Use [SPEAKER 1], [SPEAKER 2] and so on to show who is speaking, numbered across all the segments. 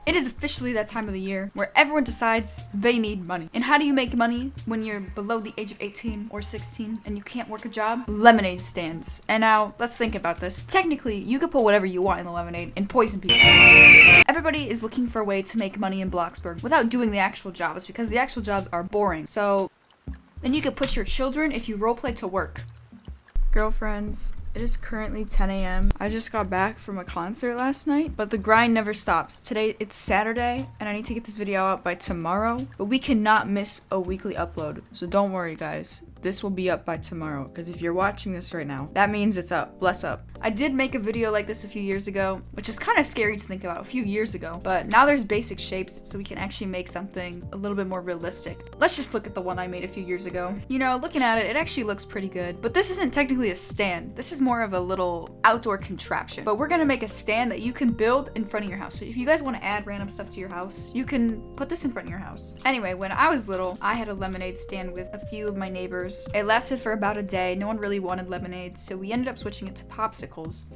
[SPEAKER 1] It is officially that time of the year where everyone decides they need money. And how do you make money when you're below the age of 18 or 16 and you can't work a job? Lemonade stands. And now, let's think about this. Technically, you could put whatever you want in the lemonade and poison people. Everybody is looking for a way to make money in Bloxburg without doing the actual jobs because the actual jobs are boring. So, then you could put your children if you roleplay to work. Girlfriends, it is currently 10 a.m. I just got back from a concert last night, but the grind never stops. Today, it's Saturday, and I need to get this video out by tomorrow, but we cannot miss a weekly upload. So don't worry, guys. This will be up by tomorrow, because if you're watching this right now, that means it's up. Bless up. I did make a video like this a few years ago, which is kind of scary to think about, a few years ago, but now there's basic shapes, so we can actually make something a little bit more realistic. Let's just look at the one I made a few years ago. You know, looking at it, it actually looks pretty good, but this isn't technically a stand. This is more of a little outdoor contraption, but we're gonna make a stand that you can build in front of your house. So if you guys want to add random stuff to your house, you can put this in front of your house. Anyway, when I was little, I had a lemonade stand with a few of my neighbors. It lasted for about a day. No one really wanted lemonade, so we ended up switching it to popsicles.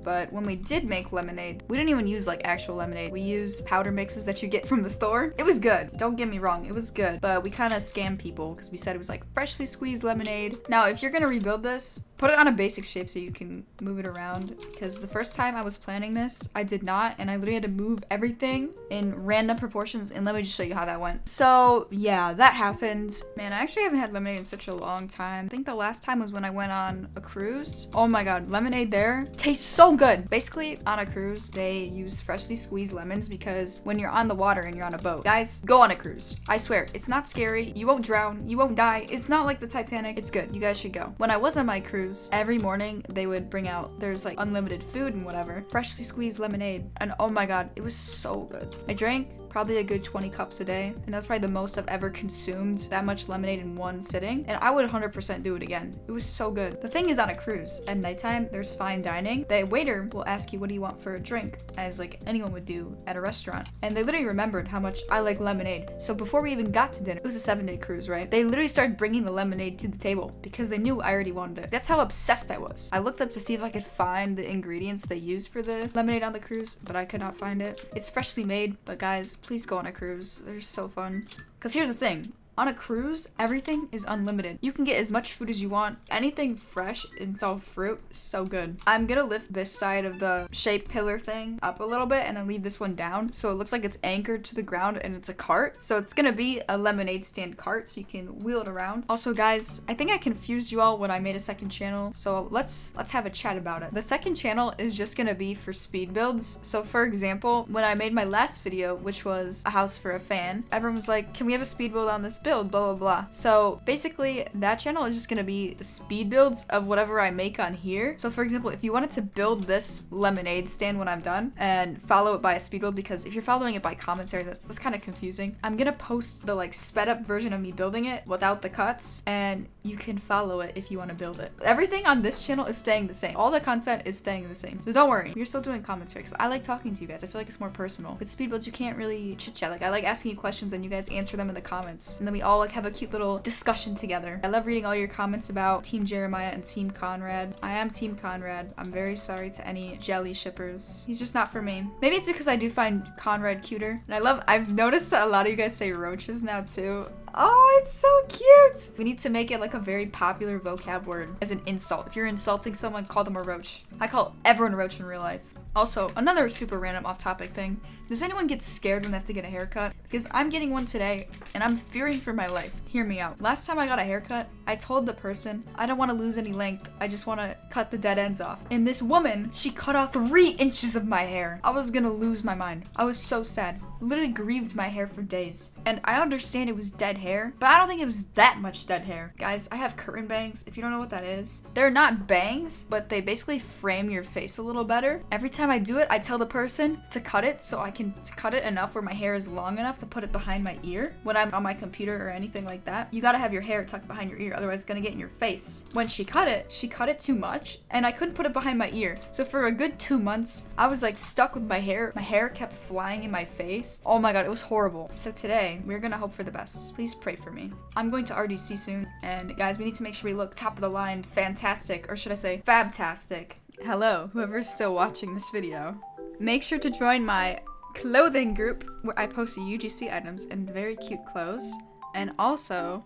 [SPEAKER 1] But when we did make lemonade, we didn't even use like actual lemonade. We used powder mixes that you get from the store. It was good. Don't get me wrong, it was good. But we kind of scammed people because we said it was like freshly squeezed lemonade. Now, if you're gonna rebuild this, put it on a basic shape so you can move it around. Because the first time I was planning this, I did not, and I literally had to move everything in random proportions. And let me just show you how that went. So yeah, that happened. Man, I actually haven't had lemonade in such a long time. I think the last time was when I went on a cruise. Oh my god, lemonade there tastes so good. Basically, on a cruise, they use freshly squeezed lemons because when you're on the water and you're on a boat, guys, go on a cruise. I swear, it's not scary. You won't drown. You won't die. It's not like the Titanic. It's good. You guys should go. When I was on my cruise, every morning they would bring out, there's like unlimited food and whatever, freshly squeezed lemonade. And oh my god, it was so good. I drank probably a good 20 cups a day, and that's probably the most I've ever consumed that much lemonade in one sitting, and I would 100% do it again. It was so good. The thing is, on a cruise at nighttime, there's fine dining. The waiter will ask you, what do you want for a drink, as like anyone would do at a restaurant, and they literally remembered how much I like lemonade. So before we even got to dinner, it was a 7-day cruise, right? They literally started bringing the lemonade to the table because they knew I already wanted it. That's how obsessed I was. I looked up to see if I could find the ingredients they used for the lemonade on the cruise, but I could not find it. It's freshly made, but guys, please go on a cruise. They're so fun. Because here's the thing. On a cruise, everything is unlimited. You can get as much food as you want. Anything fresh and so fruit, so good. I'm gonna lift this side of the shape pillar thing up a little bit and then leave this one down so it looks like it's anchored to the ground and it's a cart. So it's gonna be a lemonade stand cart so you can wheel it around. Also guys, I think I confused you all when I made a second channel, so let's have a chat about it. The second channel is just gonna be for speed builds. So for example, when I made my last video, which was a house for a fan, everyone was like, can we have a speed build on this build? Blah blah blah. So basically that channel is just gonna be the speed builds of whatever I make on here. So for example, if you wanted to build this lemonade stand when I'm done and follow it by a speed build, because if you're following it by commentary, that's kind of confusing. I'm gonna post the like sped up version of me building it without the cuts, and you can follow it if you want to build it. Everything on this channel is staying the same. All the content is staying the same. So don't worry, you're still doing commentary because I like talking to you guys. I feel like it's more personal. With speed builds, you can't really chit chat. Like I like asking you questions and you guys answer them in the comments, and then we all like have a cute little discussion together. I love reading all your comments about Team Jeremiah and Team Conrad. I am Team Conrad. I'm very sorry to any jelly shippers. He's just not for me. Maybe it's because I do find Conrad cuter. And I've noticed that a lot of you guys say roaches now too. Oh, it's so cute. We need to make it like a very popular vocab word as an insult. If you're insulting someone, call them a roach. I call everyone a roach in real life. Also, another super random off-topic thing. Does anyone get scared when they have to get a haircut? Because I'm getting one today, and I'm fearing for my life. Hear me out. Last time I got a haircut, I told the person, I don't want to lose any length. I just want to cut the dead ends off. And this woman, she cut off 3 inches of my hair. I was gonna lose my mind. I was so sad. Literally grieved my hair for days. And I understand it was dead hair, but I don't think it was that much dead hair. Guys, I have curtain bangs. If you don't know what that is, they're not bangs, but they basically frame your face a little better. Every time I do it, I tell the person to cut it so I can cut it enough where my hair is long enough to put it behind my ear when I'm on my computer or anything like that. You gotta have your hair tucked behind your ear, otherwise it's gonna get in your face. When she cut it too much, and I couldn't put it behind my ear. So for a good 2 months, I was like stuck with my hair. My hair kept flying in my face. Oh my god, it was horrible. So today, we're gonna hope for the best. Please pray for me. I'm going to RDC soon, and guys, we need to make sure we look top of the line, fantastic, or should I say fabtastic. Hello, whoever's still watching this video. Make sure to join my clothing group where I post UGC items and very cute clothes. And also,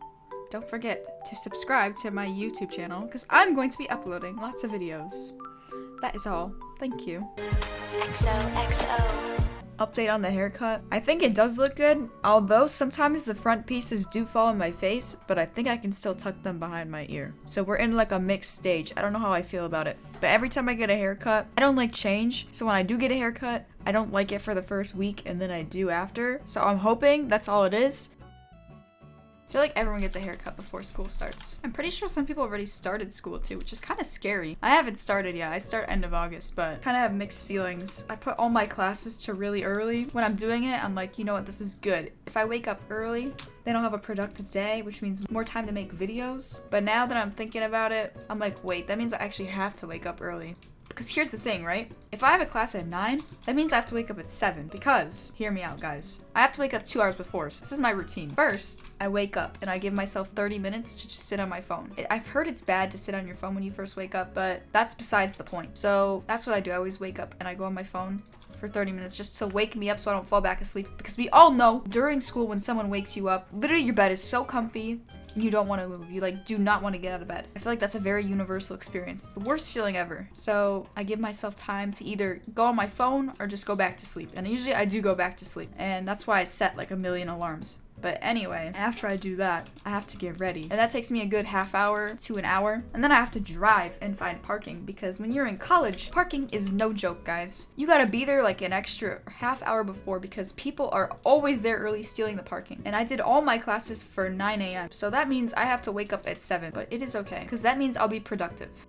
[SPEAKER 1] don't forget to subscribe to my YouTube channel because I'm going to be uploading lots of videos. That is all. Thank you. XOXO. Update on the haircut. I think it does look good, although sometimes the front pieces do fall on my face, but I think I can still tuck them behind my ear. So we're in like a mixed stage. I don't know how I feel about it. But every time I get a haircut, I don't like change. So when I do get a haircut, I don't like it for the first week and then I do after. So I'm hoping that's all it is. I feel like everyone gets a haircut before school starts. I'm pretty sure some people already started school too, which is kind of scary. I haven't started yet. I start end of August, but kind of have mixed feelings. I put all my classes to really early. When I'm doing it, I'm like, you know what, this is good. If I wake up early, then I'll have a productive day, which means more time to make videos. But now that I'm thinking about it, I'm like, wait, that means I actually have to wake up early. Because here's the thing, right? If I have a class at 9, that means I have to wake up at 7 because, hear me out guys, I have to wake up 2 hours before, so this is my routine. First, I wake up and I give myself 30 minutes to just sit on my phone. I've heard it's bad to sit on your phone when you first wake up, but that's besides the point. So that's what I do. I always wake up and I go on my phone for 30 minutes just to wake me up so I don't fall back asleep. Because we all know during school when someone wakes you up, literally your bed is so comfy, you don't want to move. You like do not want to get out of bed. I feel like that's a very universal experience. It's the worst feeling ever. So I give myself time to either go on my phone or just go back to sleep. And usually I do go back to sleep. And that's why I set like a million alarms. But anyway, after I do that, I have to get ready. And that takes me a good half hour to an hour. And then I have to drive and find parking because when you're in college, parking is no joke, guys. You gotta be there like an extra half hour before because people are always there early stealing the parking. And I did all my classes for 9 a.m. So that means I have to wake up at 7, but it is okay because that means I'll be productive.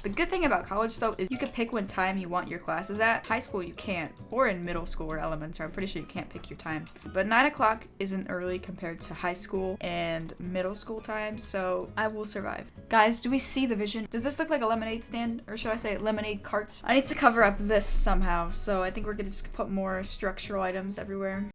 [SPEAKER 1] The good thing about college though is you can pick what time you want your classes at. High school you can't, or in middle school or elementary, I'm pretty sure you can't pick your time. But 9 o'clock isn't early compared to high school and middle school time, so I will survive. Guys, do we see the vision? Does this look like a lemonade stand? Or should I say lemonade cart? I need to cover up this somehow, so I think we're gonna just put more structural items everywhere.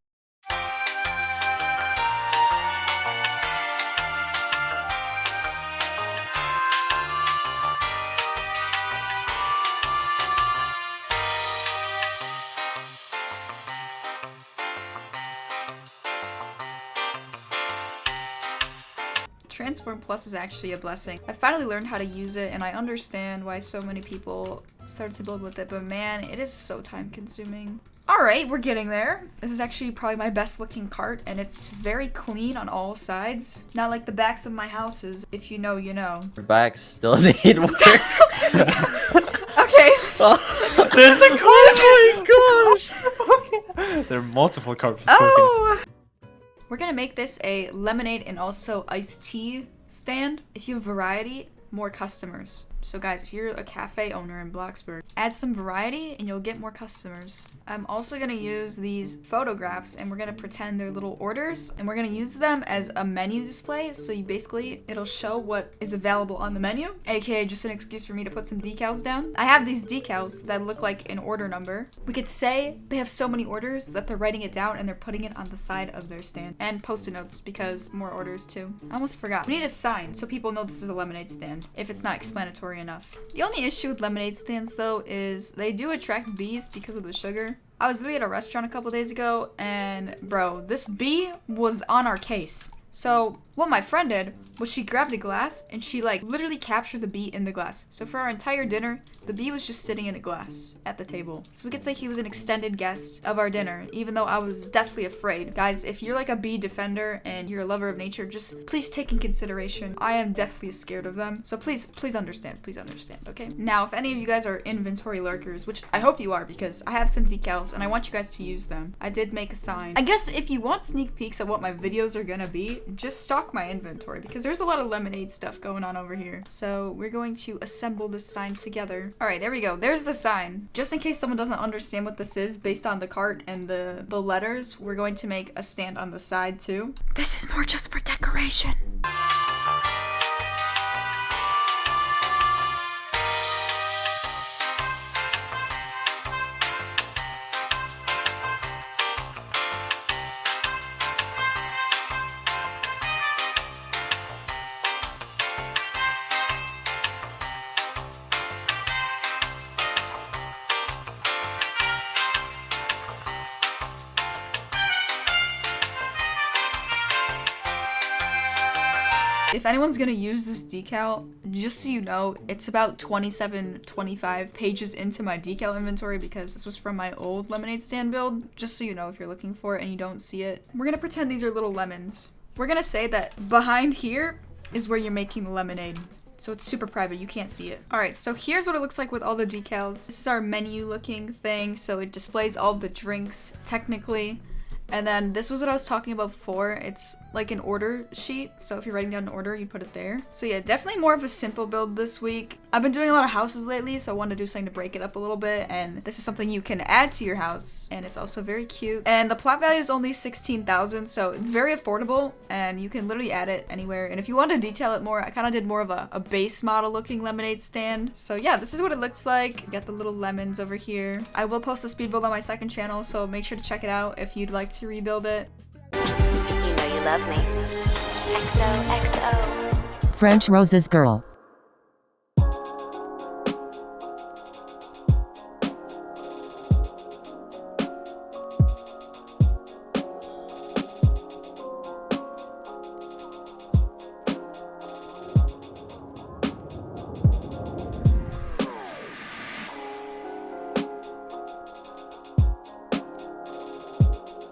[SPEAKER 1] Transform Plus is actually a blessing. I finally learned how to use it and I understand why so many people started to build with it, but man, it is so time consuming. Alright, we're getting there. This is actually probably my best looking cart and it's very clean on all sides. Not like the backs of my houses. If you know, you know.
[SPEAKER 2] Your backs still need work.
[SPEAKER 1] Okay.
[SPEAKER 3] Oh, there's a car! Oh my gosh! There are multiple cars.
[SPEAKER 1] Oh! We're gonna make this a lemonade and also iced tea stand. If you have variety, more customers. So guys, if you're a cafe owner in Bloxburg, add some variety and you'll get more customers. I'm also gonna use these photographs and we're gonna pretend they're little orders and we're gonna use them as a menu display. So you basically, it'll show what is available on the menu, aka just an excuse for me to put some decals down. I have these decals that look like an order number. We could say they have so many orders that they're writing it down and they're putting it on the side of their stand. And post-it notes because more orders too. I almost forgot. We need a sign so people know this is a lemonade stand if it's not explanatory enough. The only issue with lemonade stands though is they do attract bees because of the sugar. I was literally at a restaurant a couple days ago and bro, this bee was on our case. So what my friend did was she grabbed a glass and she like literally captured the bee in the glass. So for our entire dinner, the bee was just sitting in a glass at the table. So we could say he was an extended guest of our dinner, even though I was deathly afraid. Guys, if you're like a bee defender and you're a lover of nature, just please take in consideration. I am deathly scared of them. So please understand, okay? Now, if any of you guys are inventory lurkers, which I hope you are because I have some decals and I want you guys to use them. I did make a sign. I guess if you want sneak peeks at what my videos are gonna be, just stock my inventory because there's a lot of lemonade stuff going on over here. So we're going to assemble this sign together. All right, there we go. There's the sign. Just in case someone doesn't understand what this is based on the cart and the letters, we're going to make a stand on the side too. This is more just for decoration. If anyone's gonna use this decal, just so you know, it's about 27, 25 pages into my decal inventory because this was from my old lemonade stand build. Just so you know if you're looking for it and you don't see it. We're gonna pretend these are little lemons. We're gonna say that behind here is where you're making the lemonade. So it's super private, you can't see it. All right, so here's what it looks like with all the decals. This is our menu looking thing, so it displays all the drinks technically. And then this was what I was talking about before. It's like an order sheet. So if you're writing down an order, you put it there. So yeah, definitely more of a simple build this week. I've been doing a lot of houses lately, so I wanted to do something to break it up a little bit. And this is something you can add to your house. And it's also very cute. And the plot value is only 16,000, so it's very affordable. And you can literally add it anywhere. And if you want to detail it more, I kind of did more of a base model looking lemonade stand. So yeah, this is what it looks like. You got the little lemons over here. I will post a speed build on my second channel, so make sure to check it out if you'd like to rebuild it.
[SPEAKER 4] You know you love me. XOXO.
[SPEAKER 5] French Rose's girl.